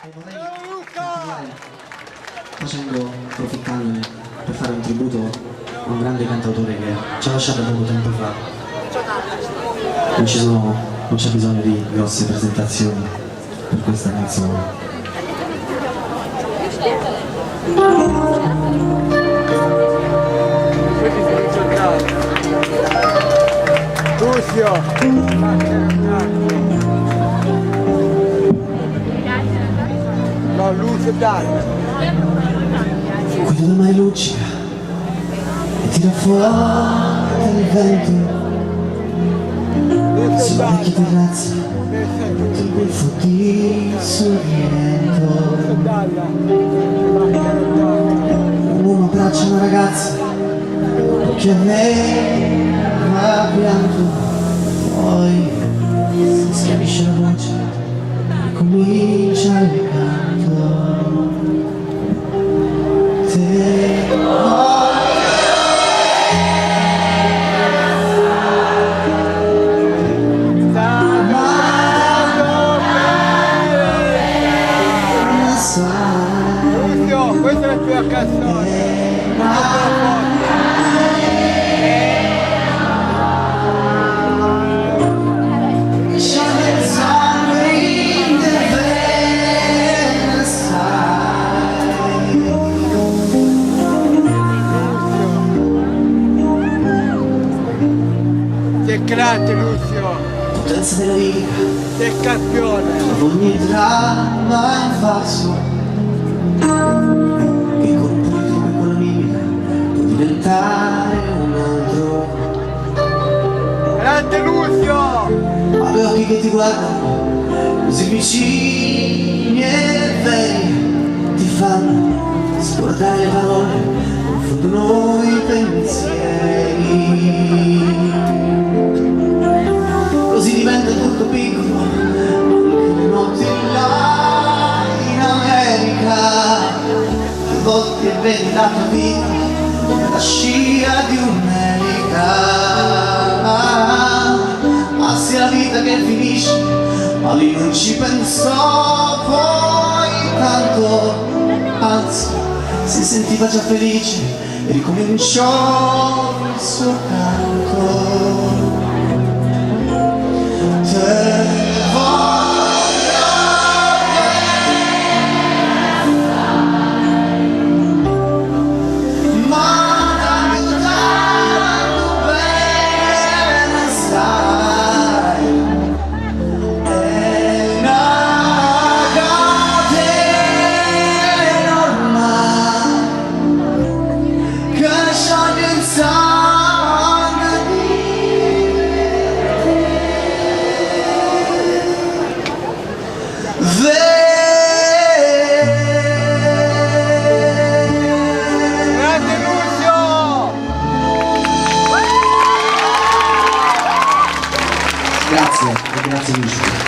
E vorrei continuare approfittandone per fare un tributo a un grande cantautore che ci ha lasciato poco tempo fa. Non c'è bisogno di grosse presentazioni per questa canzone. No, luce dai. Quello mai luccica e tira fuori il vento sulla vecchia terrazza del golfo di Sorrento. Un uomo abbraccia una ragazza che aveva pianto, poi si schiarisce la voce e comincia il canto. Lucio, questa è la tua canzone. Sei grande Lucio, Potenza della vita, sei campione. ogni dramma è falso, che con un pulito come quella mimica può diventare un altro. Grande Lucio! Ha due occhi che ti guardano così vicini e veri, ti fanno scordare le parole, confondono i pensieri. Così diventa tutto piccolo, anche le notti là in America. A volte vedi la tua vita nella scia di un'elica. Ma sia la vita che finisce, ma lì non ci pensò poi tanto. Anzi, si sentiva già felice e ricominciò il suo canto. Grande Lucio! Grazie, grazie Lucio.